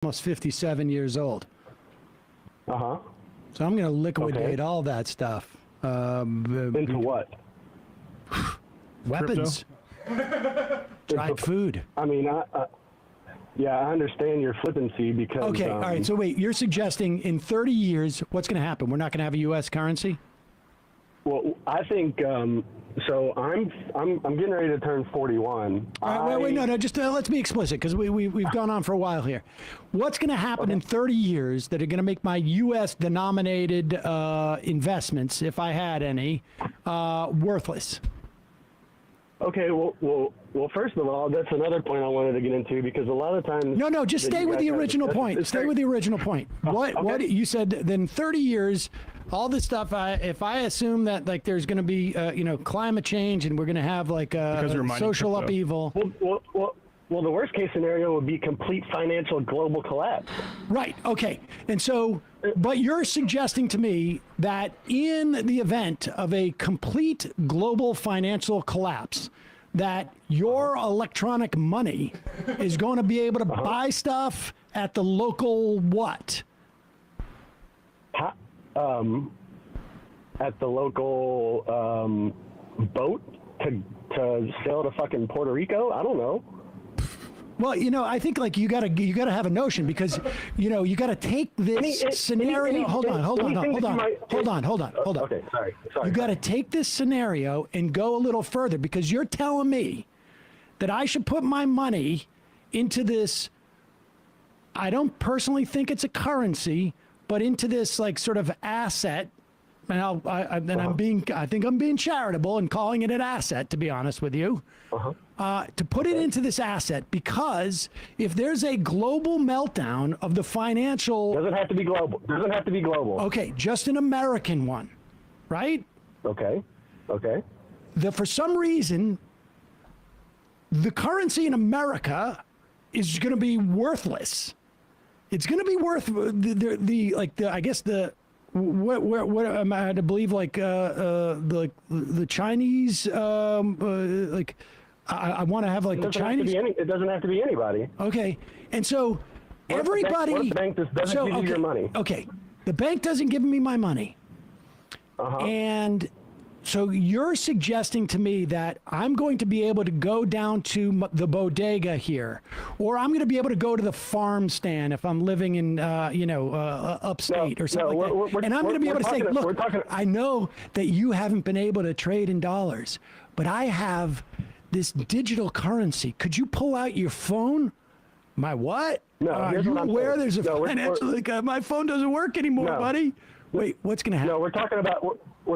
almost 57 years old. Uh-huh. So I'm going to liquidate all that stuff. Into what? Weapons. Dried food. I mean, yeah, I understand your flippancy because... Okay, all right. So wait, you're suggesting in 30 years, what's going to happen? We're not going to have a U.S. currency? Well, I think, so I'm getting ready to turn 41. All right, wait, no, just let's be explicit because we've gone on for a while here. What's going to happen in 30 years that are going to make my U.S. denominated investments, if I had any, worthless? Okay, well, first of all, that's another point I wanted to get into because a lot of times... No, just stay with the original point. Stay with the original point. What you said, then 30 years, all this stuff, if I assume that like there's going to be, climate change and we're going to have like social upheaval. Well, the worst case scenario would be complete financial global collapse. Right, okay. And so, but you're suggesting to me that in the event of a complete global financial collapse, that your electronic money is going to be able to buy stuff at the local what? At the local boat to sail to fucking Puerto Rico? I don't know. Well, I think like you gotta have a notion because you gotta take this scenario. Hold on. Okay, sorry. You gotta take this scenario and go a little further because you're telling me that I should put my money into this. I don't personally think it's a currency, but into this like sort of asset. And I think I'm being charitable and calling it an asset, to be honest with you. To put it into this asset because if there's a global meltdown of the financial... Doesn't have to be global. Okay, just an American one, right? Okay. For some reason, the currency in America is going to be worthless. It's going to be worth what am I to believe like the Chinese I want to have like the Chinese. It doesn't have to be anybody. Okay, and so everybody. The bank doesn't give you your money. Okay, the bank doesn't give me my money, and so you're suggesting to me that I'm going to be able to go down to the bodega here, or I'm going to be able to go to the farm stand if I'm living in upstate or something like that, and I'm going to be able to say, look, I know that you haven't been able to trade in dollars, but I have this digital currency. Could you pull out your phone? My what? No, are you aware there's a financial? My phone doesn't work anymore, buddy. Wait, what's going to happen? No, we're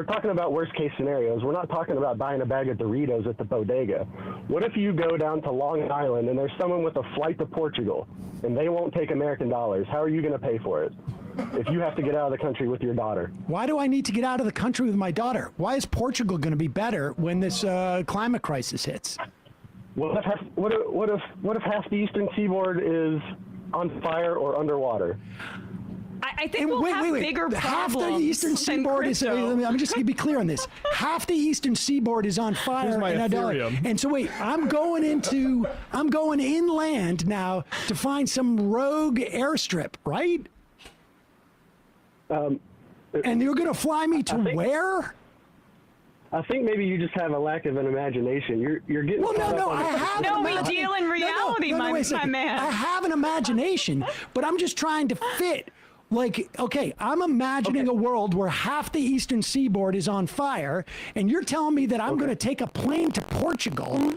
talking about worst case scenarios. We're not talking about buying a bag of Doritos at the bodega. What if you go down to Long Island and there's someone with a flight to Portugal and they won't take American dollars? How are you going to pay for it if you have to get out of the country with your daughter? Why do I need to get out of the country with my daughter? Why is Portugal going to be better when this climate crisis hits? What if half the eastern seaboard is on fire or underwater? I think we'll have bigger problems. Half the eastern seaboard is. I'm just going to be clear on this. Half the eastern seaboard is on fire. And so wait, I'm going inland now to find some rogue airstrip, right? And you're going to fly me to where? I think maybe you just have a lack of an imagination. You're getting. Well, we deal in reality, my man. I have an imagination, but I'm just trying to fit. Like, okay, I'm imagining a world where half the eastern seaboard is on fire, and you're telling me that I'm going to take a plane to Portugal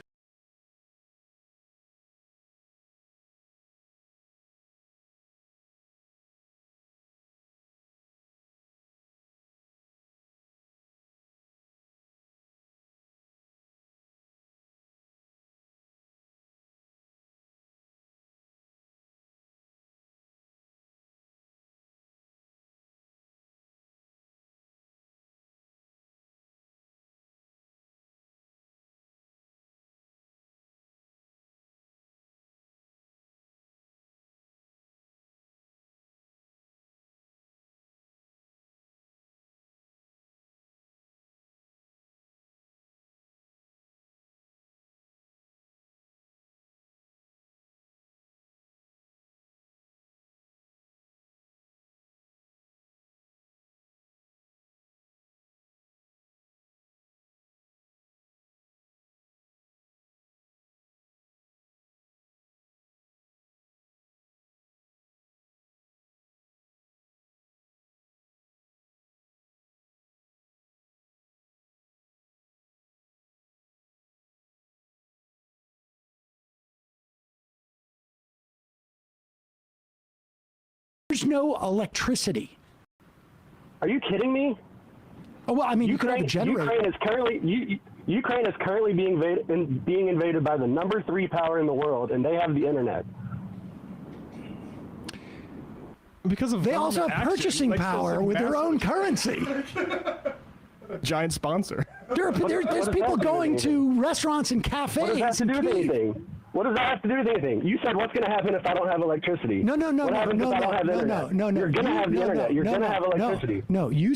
there's no electricity. Are you kidding me? Oh, well, I mean, you could have a generator. Ukraine is currently being invaded by the number 3 power in the world, and they have the internet. Because of they also have purchasing power with their own currency. Giant sponsor. There's people going to restaurants and cafes. What does that have to do with anything? What does that have to do with anything? You said what's going to happen if I don't have electricity? No. What happens if I don't have internet? You're going to have the internet. You're going to have electricity. No, you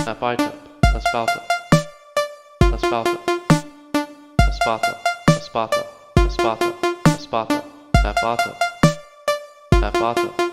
Esparta, Esparta, Esparta, Esparta, Esparta, Esparta, Esparta, Esparta, Esparta.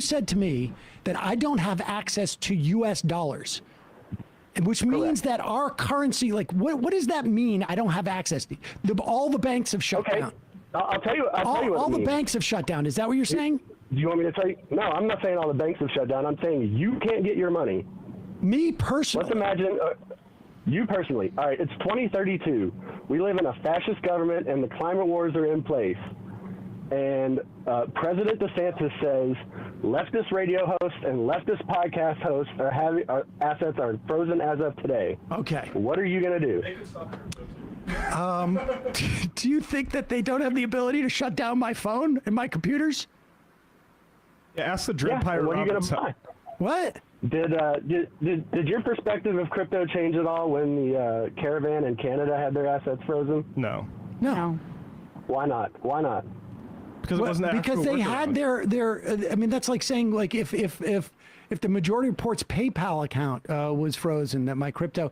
said to me that I don't have access to U.S. dollars, which means that our currency, like, what does that mean? I don't have access to all the banks have shut down. I'll tell you. I'll tell you what all it the means. banks have shut down. Is that what you're saying? Do you want me to tell you? No, I'm not saying all the banks have shut down. I'm saying you can't get your money. Me personally. Let's imagine. You personally. All right, it's 2032. We live in a fascist government, and the climate wars are in place. And President DeSantis says leftist radio hosts and leftist podcast hosts our assets are frozen as of today. Okay. What are you going to do? Do you think that they don't have the ability to shut down my phone and my computers? Yeah, ask the Dread Pirate what are you going Roberts. to buy? What? Did your perspective of crypto change at all when the caravan in Canada had their assets frozen? No. No. Why not? Why not? Because it wasn't because they had their I mean, that's like saying, like, if the majority report's PayPal account was frozen, that my crypto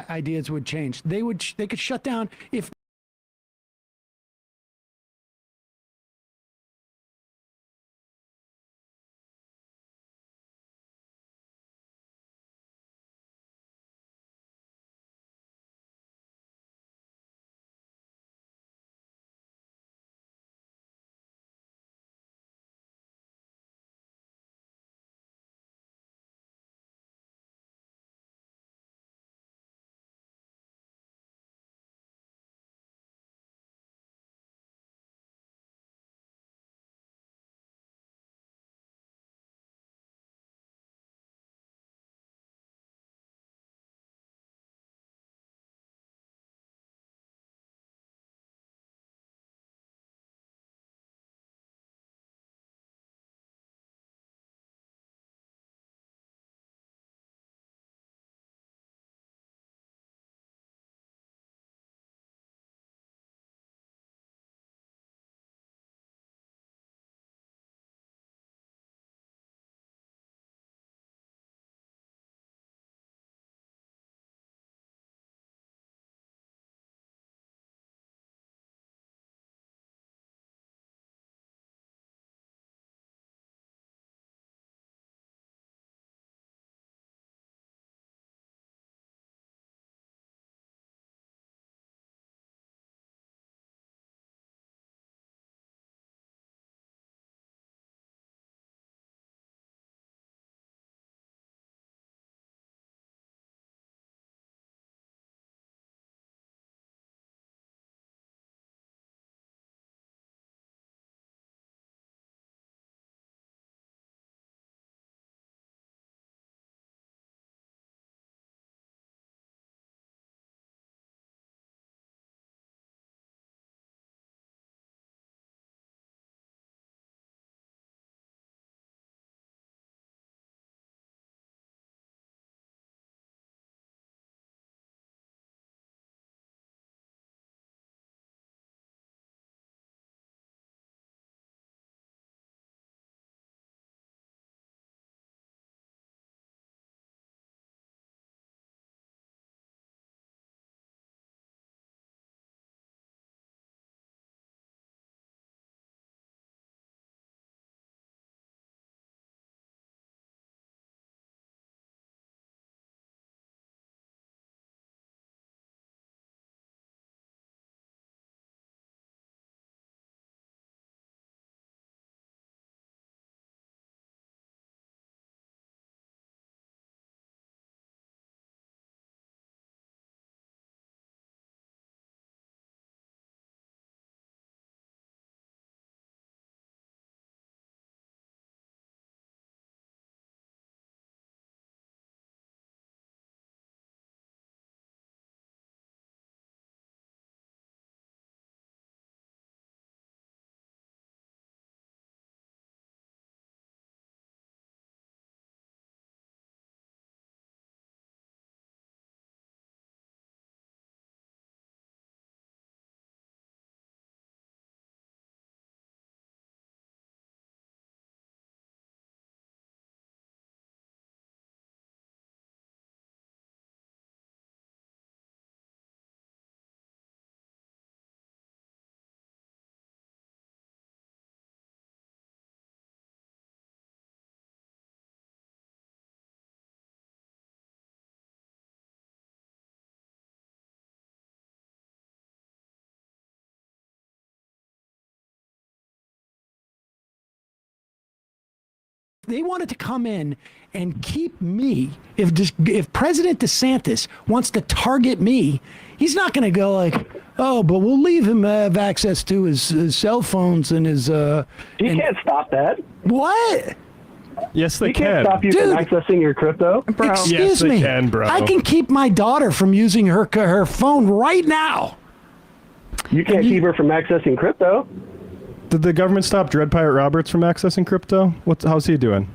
ideas would change. They could shut down if they wanted to come in and keep me. If President DeSantis wants to target me, he's not going to go like, oh, but we'll leave him have access to his cell phones and his. You can't stop that. What? Yes, they You can. can't stop you Dude. from accessing your crypto. Bro. Excuse Yes, they me. can, bro. I can keep my daughter from using her phone right now. You can't keep her from accessing crypto. Did the government stop Dread Pirate Roberts from accessing crypto? How's he doing?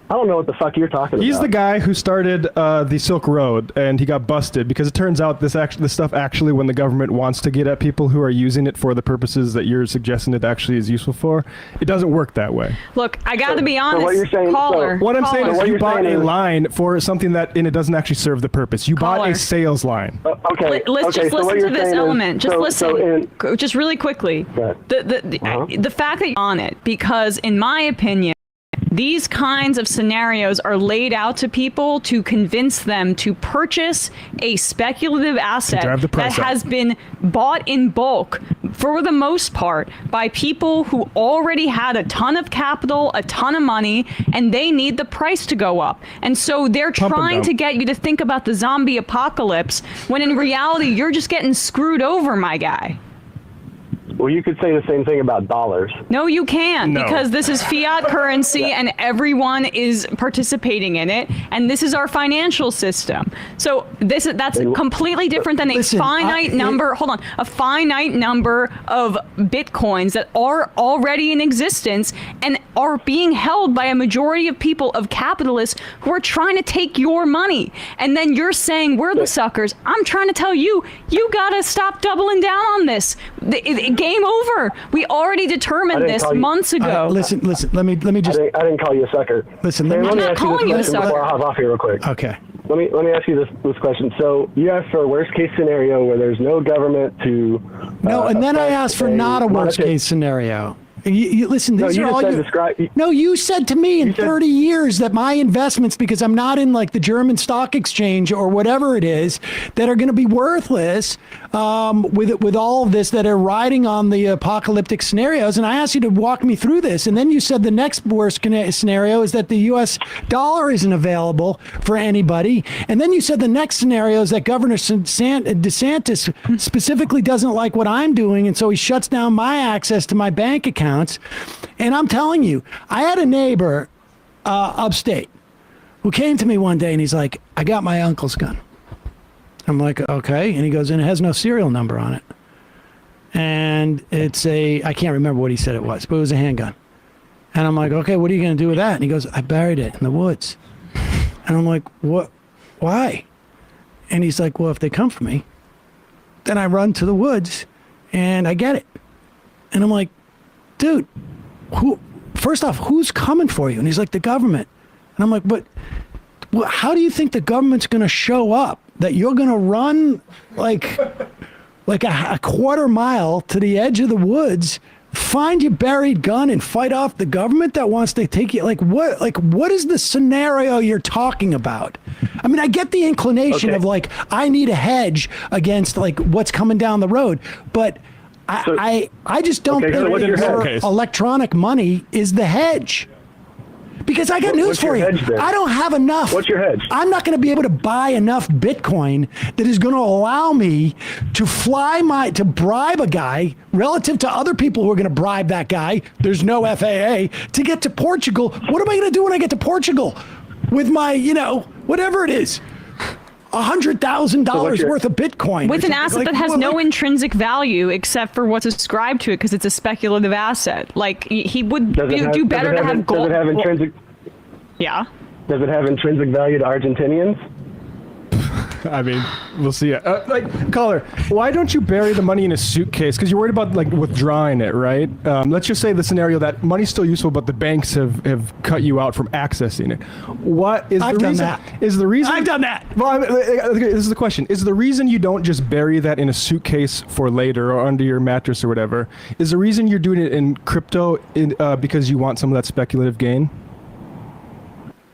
I don't know what the fuck you're talking about. He's the guy who started the Silk Road, and he got busted because it turns out this stuff actually, when the government wants to get at people who are using it for the purposes that you're suggesting it actually is useful for, it doesn't work that way. Look, I got to be honest. what you're saying- caller. What I'm saying caller. is what you you're bought saying a is- line for something that and it doesn't actually serve the purpose. You bought Caller. a sales line. Okay. Let's okay, just so what listen you're to this saying element. is, Just listen. in, Just really quickly. Go ahead. The fact that you're on it, because in my opinion, these kinds of scenarios are laid out to people to convince them to purchase a speculative asset drive the that price up. has been bought in bulk, for the most part, by people who already had a ton of capital, a ton of money, and they need the price to go up. And so they're Pump and trying dump. to get you to think about the zombie apocalypse, when in reality, you're just getting screwed over, my guy. well, you could say the same thing about dollars. No, you can't, No. because this is fiat currency and everyone is participating in it, and this is our financial system. So that's completely different than a Listen, finite number. Hold on, a finite number of bitcoins that are already in existence and are being held by a majority of people, of capitalists who are trying to take your money. And then you're saying we're the suckers. I'm trying to tell you, you gotta stop doubling down on this. Game over. We already determined this call you- months ago. Listen. Let me just. I didn't call you a sucker. Listen, Hey, let me- let me I'm not ask you calling you a this question sucker. before I hop off here real quick. Okay. Let me ask you this question. So you asked for a worst case scenario where there's no government to. No, and then I affect asked for not a worst monetary- case scenario. You listen. No, These you are just all said your- describe. No, you said to me in said- 30 years that my investments, because I'm not in like the German stock exchange or whatever it is, that are going to be worthless with all of this that are riding on the apocalyptic scenarios. And I asked you to walk me through this. And then you said the next worst scenario is that the U.S. dollar isn't available for anybody. And then you said the next scenario is that Governor DeSantis specifically doesn't like what I'm doing. And so he shuts down my access to my bank accounts. And I'm telling you, I had a neighbor upstate who came to me one day and he's like, I got my uncle's gun. I'm like, okay. And he goes, and it has no serial number on it. And it's I can't remember what he said it was, but it was a handgun. And I'm like, okay, what are you going to do with that? And he goes, I buried it in the woods. And I'm like, what? Why? And he's like, well, if they come for me, then I run to the woods and I get it. And I'm like, dude, first off, who's coming for you? And he's like, the government. And I'm like, but how do you think the government's going to show up? That you're going to run like a quarter mile to the edge of the woods, find your buried gun and fight off the government that wants to take you? Like what is the scenario you're talking about? I mean, I get the inclination of like, I need a hedge against like what's coming down the road, but I just don't think what's that your your hedge? electronic money is the hedge. Because I got news what's for your you. hedge then? I don't have enough. What's your hedge? I'm not going to be able to buy enough Bitcoin that is going to allow me to to bribe a guy relative to other people who are going to bribe that guy. There's no FAA to get to Portugal. What am I going to do when I get to Portugal with my, whatever it is? $100,000 worth of Bitcoin. With an asset that has no intrinsic value except for what's ascribed to it, because it's a speculative asset. Like he would do better to have gold. Does it have intrinsic? Yeah. Does it have intrinsic value to Argentinians? I mean, we'll see. Caller, why don't you bury the money in a suitcase? Because you're worried about like withdrawing it, right? Let's just say the scenario that money's still useful, but the banks have cut you out from accessing it. What is I've the done reason? that. Is the reason I've done that. Well, this is the question: is the reason you don't just bury that in a suitcase for later or under your mattress or whatever? Is the reason you're doing it in crypto because you want some of that speculative gain?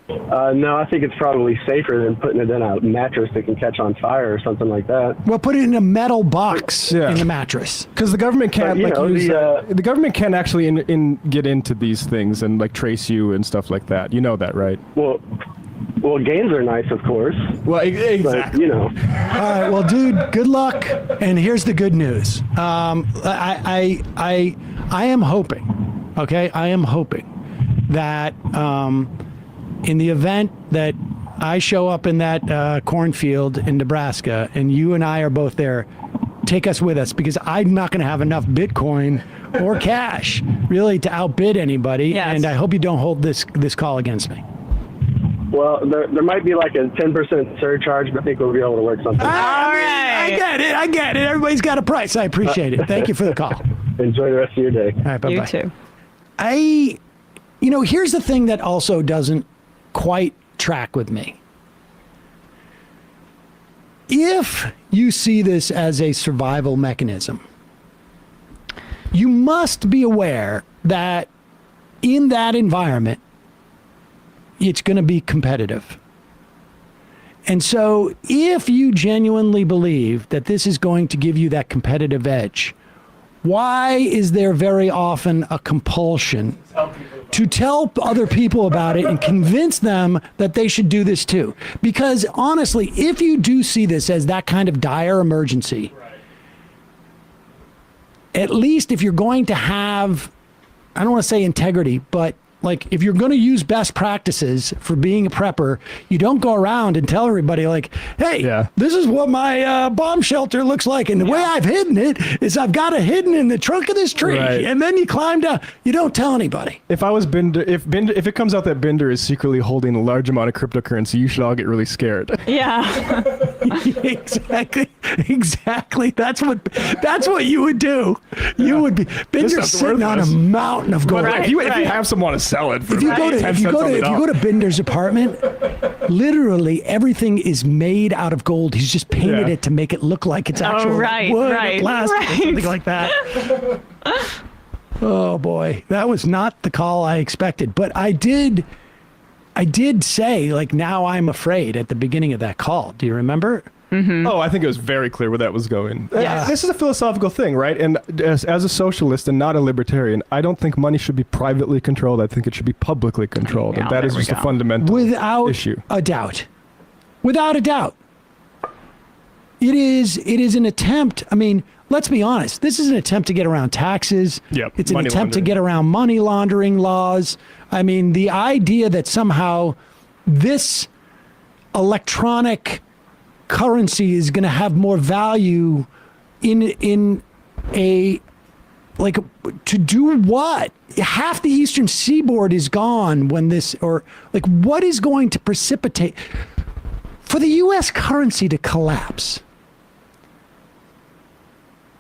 No, I think it's probably safer than putting it in a mattress that can catch on fire or something like that. Well, put it in a metal box Yeah. in the mattress. Because the government can't you like know, use the, the government can't actually get into these things and like trace you and stuff like that. You know that, right? Well, games are nice, of course, Well, but exactly. you know. All right, well, dude, good luck. And here's the good news. I am hoping, okay? I am hoping that in the event that I show up in that cornfield in Nebraska and you and I are both there, take us with us, because I'm not going to have enough Bitcoin or cash really to outbid anybody. Yes. And I hope you don't hold this call against me. Well, there might be like a 10% surcharge, but I think we'll be able to work something out. I get it. Everybody's got a price. I appreciate it. Thank you for the call. All Enjoy the rest of your day. right, bye-bye. You too. Here's the thing that also doesn't quite track with me. If you see this as a survival mechanism, you must be aware that in that environment, it's going to be competitive. And so if you genuinely believe that this is going to give you that competitive edge, why is there very often a compulsion to tell other people about it and convince them that they should do this too? Because honestly, if you do see this as that kind of dire emergency, at least if you're going to have, I don't want to say integrity, but like if you're going to use best practices for being a prepper, you don't go around and tell everybody like, hey, Yeah. this is what my bomb shelter looks like. And the way I've hidden it is I've got it hidden in the trunk of this tree. Right. And then you climb down. You don't tell anybody. If I was Binder, if it comes out that Binder is secretly holding a large amount of cryptocurrency, you should all get really scared. Yeah. Exactly. That's what you would do. You would be Binder's sounds sitting on a worthless. mountain of gold. But if you have someone to sell it, for If you like go to 10 if you cents go on to the if you dollar. go to Binder's apartment, literally everything is made out of gold. He's just painted Yeah. it to make it look like it's actual right, wood right, or plastic or right. something like that. Oh boy, that was not the call I expected. But I did say like now I'm afraid at the beginning of that call. Do you remember? Oh, I think it was very clear where that was going. Yeah. This is a philosophical thing, right? And as a socialist and not a libertarian, I don't think money should be privately controlled. I think it should be publicly controlled. Yeah, And that is there we just a go. fundamental Without issue. a doubt. Without a doubt. It is an attempt. I mean, let's be honest. This is an attempt to get around taxes. Yep, It's an money attempt to laundering. get around money laundering laws. I mean, the idea that somehow this electronic currency is going to have more value in a like to do what? Half the eastern seaboard is gone when this, or like what is going to precipitate for the US currency to collapse?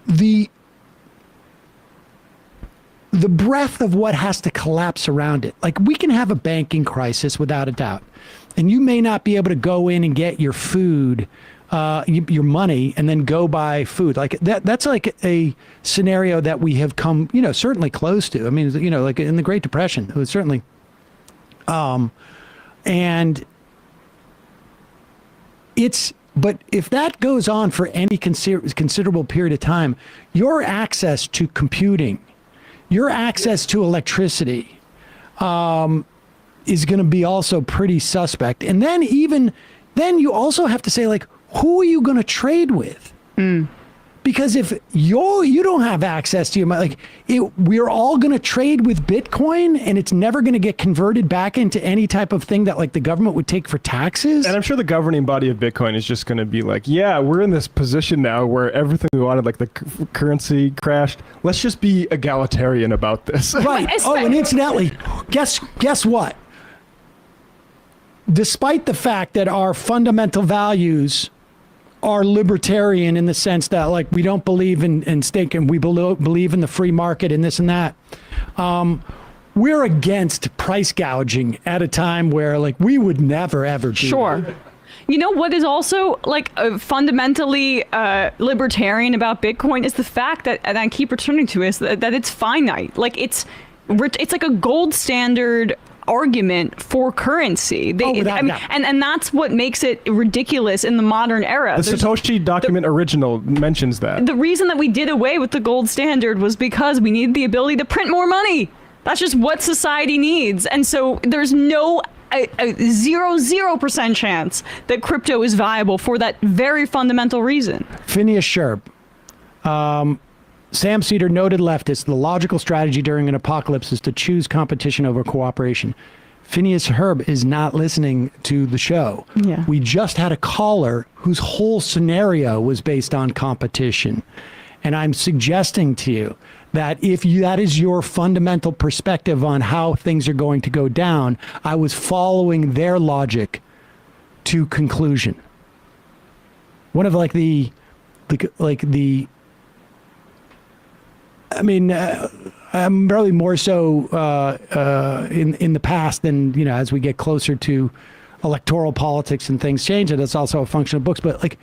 The breadth of what has to collapse around it. Like we can have a banking crisis without a doubt. And you may not be able to go in and get your food, your money, and then go buy food. Like that's like a scenario that we have come, certainly close to. I mean, like in the Great Depression, it was certainly, and but if that goes on for any considerable period of time, your access to computing, your access to electricity, is going to be also pretty suspect. And then then you also have to say, like, who are you going to trade with? Because if you don't have access to your money, we're all going to trade with Bitcoin and it's never going to get converted back into any type of thing that like the government would take for taxes. And I'm sure the governing body of Bitcoin is just going to be like, yeah, we're in this position now where everything we wanted, like the currency crashed. Let's just be egalitarian about this. Right. Oh, and incidentally, guess what? Despite the fact that our fundamental values are libertarian in the sense that like we don't believe in stake and we believe in the free market and this and that, we're against price gouging at a time where like we would never ever do Sure. that. You know what is also like fundamentally libertarian about Bitcoin is the fact that, and I keep returning to, is that it's finite. Like it's like a gold standard argument for currency. without doubt. And that's what makes it ridiculous in the modern era. The Satoshi document original mentions that. The reason that we did away with the gold standard was because we needed the ability to print more money. That's just what society needs. And so there's no a 0% chance that crypto is viable for that very fundamental reason. Phineas Sherb. Sam Cedar, noted leftist. The logical strategy during an apocalypse is to choose competition over cooperation. Phineas Herb is not listening to the show. Yeah. We just had a caller whose whole scenario was based on competition. And I'm suggesting to you that if that is your fundamental perspective on how things are going to go down, I was following their logic to conclusion. One of I'm probably more so in the past than, as we get closer to electoral politics and things change, and it's also a function of books. But like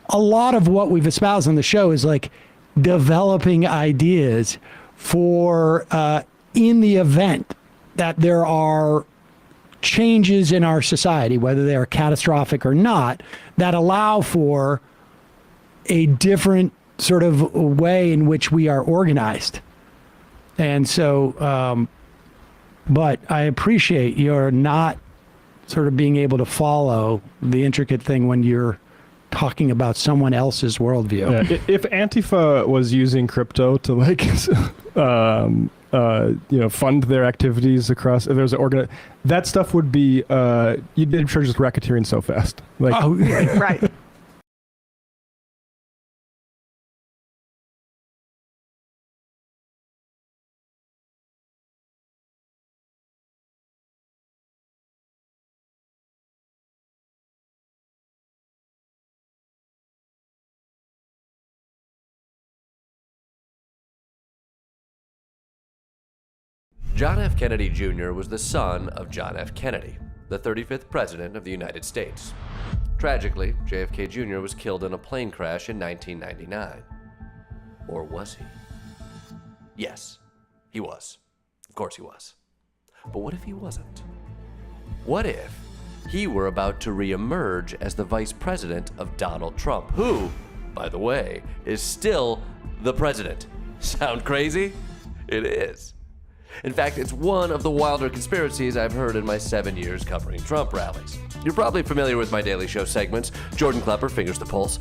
a lot of what we've espoused on the show is like developing ideas for in the event that there are changes in our society, whether they are catastrophic or not, that allow for a different sort of way in which we are organized. And so, but I appreciate your not sort of being able to follow the intricate thing when you're talking about someone else's worldview. Yeah. If Antifa was using crypto to like, fund their activities across, if there's an that stuff would be, you'd be charged with racketeering so fast. Like, Oh, yeah. Right. John F. Kennedy Jr. was the son of John F. Kennedy, the 35th President of the United States. Tragically, JFK Jr. was killed in a plane crash in 1999. Or was he? Yes, he was. Of course he was. But what if he wasn't? What if he were about to re-emerge as the vice president of Donald Trump, who, by the way, is still the president? Sound crazy? It is. In fact, it's one of the wilder conspiracies I've heard in my 7 years covering Trump rallies. You're probably familiar with my Daily Show segments, Jordan Klepper, Fingers the Pulse,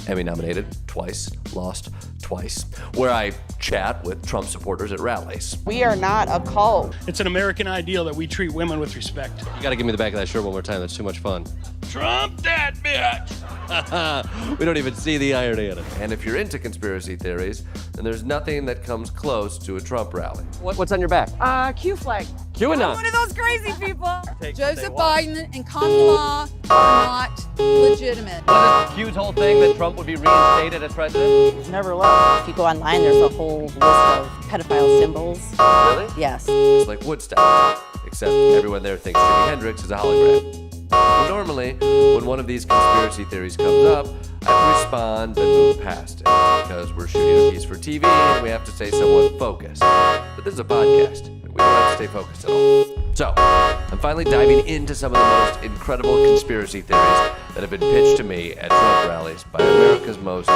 Emmy nominated twice, lost twice, where I chat with Trump supporters at rallies. We are not a cult. It's an American ideal that we treat women with respect. You gotta give me the back of that shirt one more time, that's too much fun. Trump that bitch! We don't even see the irony in it. And if you're into conspiracy theories, then there's nothing that comes close to a Trump rally. What's on your back? Q flag. QAnon. One of those crazy people. Joseph Biden and Kamala are not legitimate. Was it Q's whole thing that Trump would be reinstated as president? Never left. If you go online, there's a whole list of pedophile symbols. Really? Yes. It's like Woodstock, except everyone there thinks Jimi Hendrix is a hologram. Well, normally, when one of these conspiracy theories comes up, I respond and move past it, because we're shooting a piece for TV and we have to stay somewhat focused. But this is a podcast, and we don't have to stay focused at all. So, I'm finally diving into some of the most incredible conspiracy theories that have been pitched to me at Trump rallies by America's most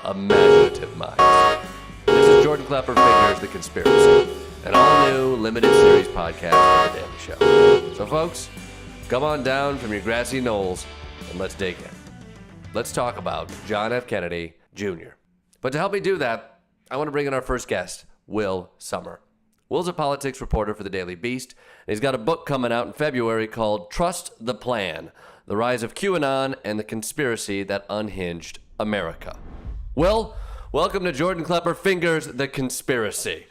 imaginative minds. This is Jordan Klepper Fingers the Conspiracy, an all-new limited series podcast for The Daily Show. So, folks, come on down from your grassy knolls and let's dig in. Let's talk about John F. Kennedy Jr. But to help me do that, I want to bring in our first guest, Will Sommer. Will's a politics reporter for the Daily Beast, and he's got a book coming out in February called Trust the Plan: The Rise of QAnon and the Conspiracy That Unhinged America. Will, welcome to Jordan Klepper Fingers the Conspiracy.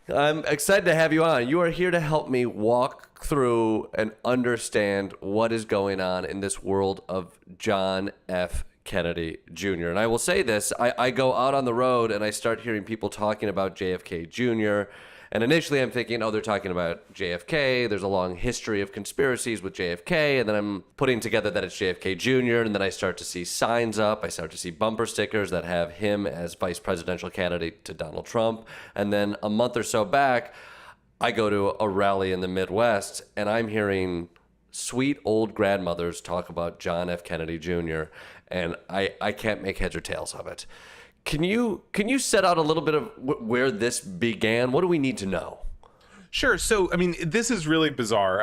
I'm excited to have you on. You are here to help me walk through and understand what is going on in this world of John F. Kennedy Jr. And I will say this, I go out on the road and I start hearing people talking about JFK Jr. And initially I'm thinking, oh, they're talking about JFK. There's a long history of conspiracies with JFK. And then I'm putting together that it's JFK Jr. And then I start to see signs up. I start to see bumper stickers that have him as vice presidential candidate to Donald Trump. And then a month or so back, I go to a rally in the Midwest and I'm hearing sweet old grandmothers talk about John F. Kennedy Jr. and I can't make heads or tails of it. Can you set out a little bit of where this began? What do we need to know? Sure. So, I mean, this is really bizarre,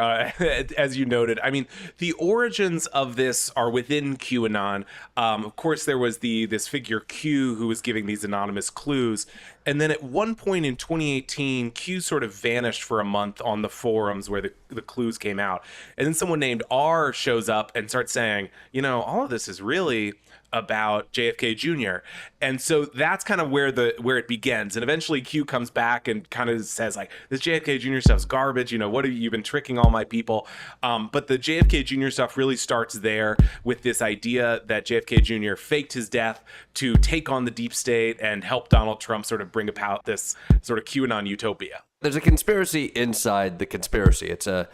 as you noted. I mean, the origins of this are within QAnon. Of course, there was this figure Q who was giving these anonymous clues. And then at one point in 2018, Q sort of vanished for a month on the forums where the clues came out. And then someone named R shows up and starts saying, all of this is really about JFK Jr. And so that's kind of where it begins. And eventually Q comes back and kind of says like, this JFK Jr. stuff's garbage. What have you been tricking all my people? But the JFK Jr. stuff really starts there with this idea that JFK Jr. faked his death to take on the deep state and help Donald Trump sort of bring about this sort of QAnon utopia. There's a conspiracy inside the conspiracy. It's a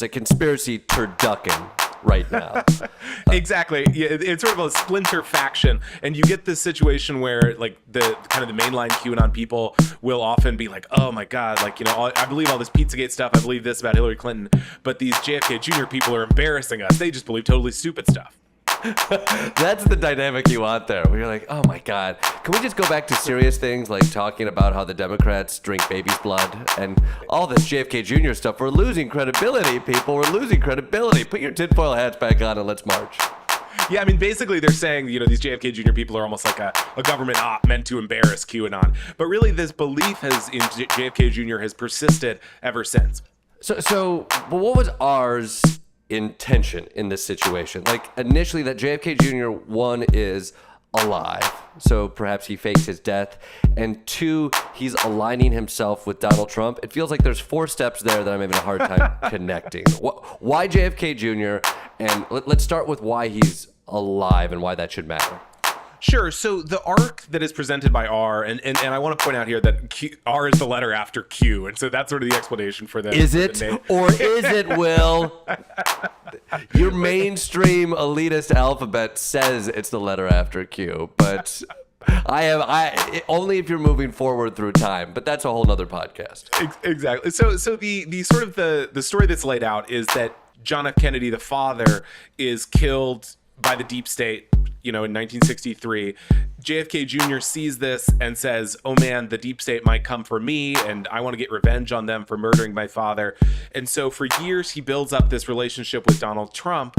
conspiracy turducken right now. Exactly. Yeah, it's sort of a splinter faction, and you get this situation where like the mainline QAnon people will often be like, oh my god, like I believe all this Pizzagate stuff, I believe this about Hillary Clinton, but these JFK Jr. people are embarrassing us. They just believe totally stupid stuff. That's the dynamic you want there, where you're like, oh my god, can we just go back to serious things like talking about how the Democrats drink baby's blood and all this JFK Jr. stuff? We're losing credibility, people. We're losing credibility. Put your tinfoil hats back on and let's march. Yeah, I mean, basically they're saying, these JFK Jr. people are almost like a government op meant to embarrass QAnon. But really this belief in JFK Jr. has persisted ever since. So what was ours intention in this situation? Like initially that JFK Jr. one is alive, so perhaps he faked his death, and two, he's aligning himself with Donald Trump. It feels like there's 4 steps there that I'm having a hard time connecting. Why JFK Jr.? And let's start with why he's alive and why that should matter. Sure. So the arc that is presented by R, and I want to point out here that R is the letter after Q, and so that's sort of the explanation for that. Is it? Or is it, Will? Your mainstream elitist alphabet says it's the letter after Q, but I only if you're moving forward through time, but that's a whole nother podcast. Exactly. So the sort of the story that's laid out is that John F. Kennedy, the father, is killed by the deep state, in 1963. JFK Jr. sees this and says, oh man, the deep state might come for me and I want to get revenge on them for murdering my father. And so for years he builds up this relationship with Donald Trump,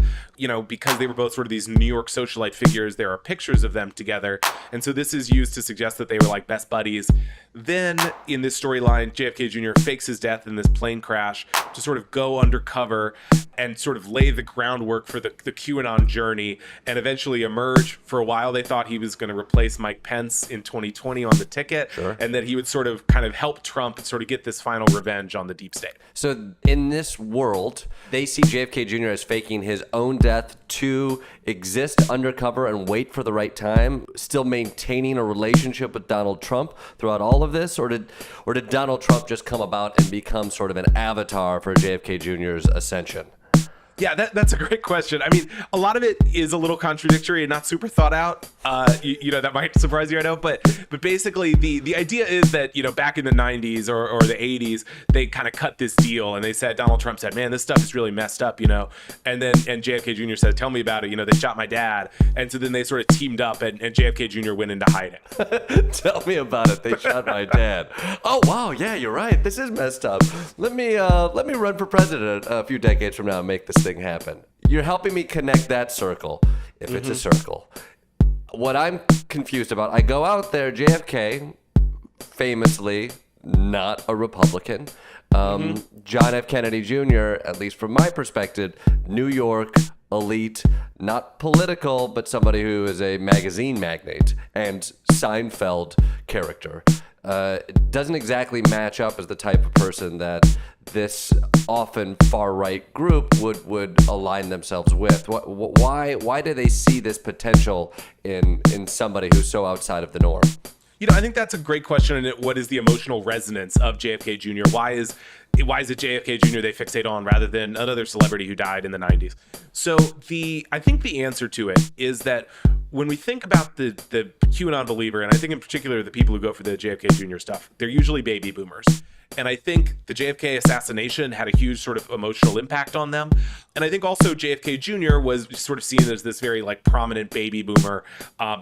because they were both sort of these New York socialite figures. There are pictures of them together. And so this is used to suggest that they were like best buddies. Then in this storyline, JFK Jr. fakes his death in this plane crash to sort of go undercover and sort of lay the groundwork for the QAnon journey and eventually emerge. For a while, they thought he was going to replace Mike Pence in 2020 on the ticket, sure, and that he would sort of kind of help Trump and sort of get this final revenge on the deep state. So in this world, they see JFK Jr. as faking his own death to exist undercover and wait for the right time, still maintaining a relationship with Donald Trump throughout all of this, or did Donald Trump just come about and become sort of an avatar for JFK Jr.'s ascension? Yeah, that's a great question. I mean, a lot of it is a little contradictory and not super thought out. That might surprise you, I know. But basically, the idea is that, back in the 90s or the 80s, they kind of cut this deal and they said, Donald Trump said, man, this stuff is really messed up, and JFK Jr. said, tell me about it. They shot my dad. And so then they sort of teamed up and JFK Jr. went into hiding. Tell me about it. They shot my dad. Oh, wow. Yeah, you're right. This is messed up. Let me run for president a few decades from now and make this thing happen. You're helping me connect that circle, if it's a circle. What I'm confused about, I go out there, JFK, famously not a Republican. John F. Kennedy Jr., at least from my perspective, New York, elite, not political, but somebody who is a magazine magnate and Seinfeld character. Doesn't exactly match up as the type of person that this often far-right group would align themselves with. Why do they see this potential in somebody who's so outside of the norm? I think that's a great question. And what is the emotional resonance of JFK Jr.? Why is it JFK Jr. they fixate on rather than another celebrity who died in the 90s? So I think the answer to it is that when we think about the QAnon believer, and I think in particular the people who go for the JFK Jr. stuff, they're usually baby boomers. And I think the JFK assassination had a huge sort of emotional impact on them. And I think also JFK Jr. was sort of seen as this very like prominent baby boomer,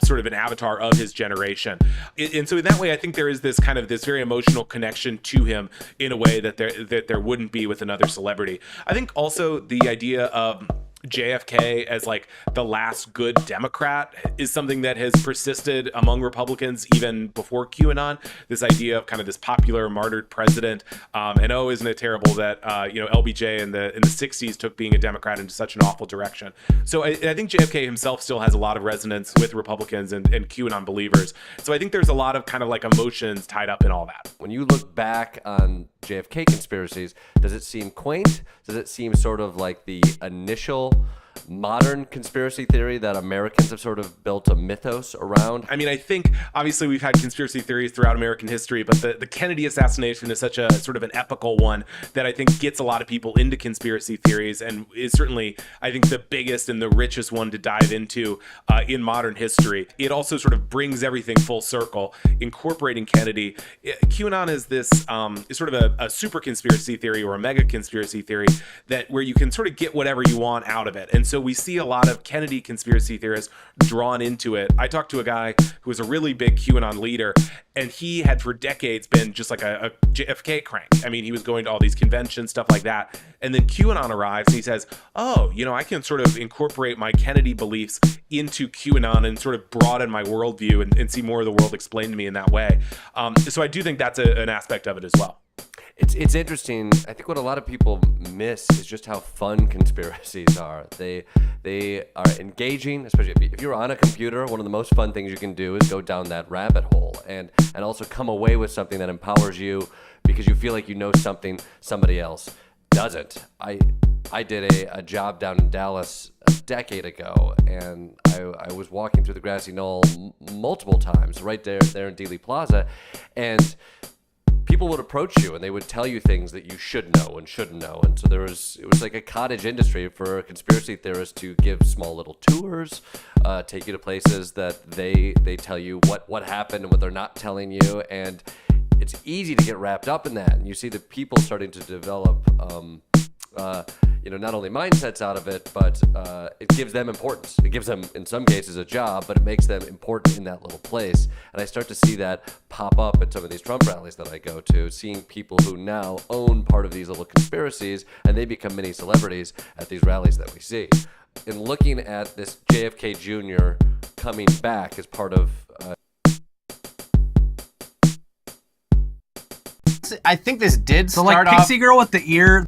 sort of an avatar of his generation. And so in that way, I think there is this kind of this very emotional connection to him in a way that there wouldn't be with another celebrity. I think also the idea of JFK as like the last good Democrat is something that has persisted among Republicans even before QAnon. This idea of kind of this popular martyred president, and isn't it terrible that LBJ in the 60s took being a Democrat into such an awful direction. So I think JFK himself still has a lot of resonance with Republicans and QAnon believers. So I think there's a lot of kind of like emotions tied up in all that. When you look back on JFK conspiracies, does it seem quaint? Does it seem sort of like the initial modern conspiracy theory that Americans have sort of built a mythos around? I mean, I think obviously we've had conspiracy theories throughout American history, but the Kennedy assassination is such a sort of an epical one that I think gets a lot of people into conspiracy theories and is certainly, I think, the biggest and the richest one to dive into in modern history. It also sort of brings everything full circle, incorporating Kennedy. QAnon is this is sort of a super conspiracy theory or a mega conspiracy theory that where you can sort of get whatever you want out of it. And so we see a lot of Kennedy conspiracy theorists drawn into it. I talked to a guy who was a really big QAnon leader, and he had for decades been just like a JFK crank. I mean, he was going to all these conventions, stuff like that. And then QAnon arrives and he says, I can sort of incorporate my Kennedy beliefs into QAnon and sort of broaden my worldview and see more of the world explained to me in that way. So I do think that's an aspect of it as well. It's interesting. I think what a lot of people miss is just how fun conspiracies are. They are engaging, especially if you're on a computer. One of the most fun things you can do is go down that rabbit hole and also come away with something that empowers you because you feel like you know something somebody else doesn't. I did a job down in Dallas a decade ago, and I was walking through the grassy knoll multiple times right there in Dealey Plaza, and people would approach you and they would tell you things that you should know and shouldn't know. And so it was like a cottage industry for conspiracy theorists to give small little tours, take you to places that they tell you what happened and what they're not telling you. And it's easy to get wrapped up in that. And you see the people starting to develop, not only mindsets out of it, but it gives them importance. It gives them, in some cases, a job, but it makes them important in that little place. And I start to see that pop up at some of these Trump rallies that I go to, seeing people who now own part of these little conspiracies, and they become mini celebrities at these rallies that we see. In looking at this JFK Jr. coming back as part of I think this did start off... Pixie Girl with the ear...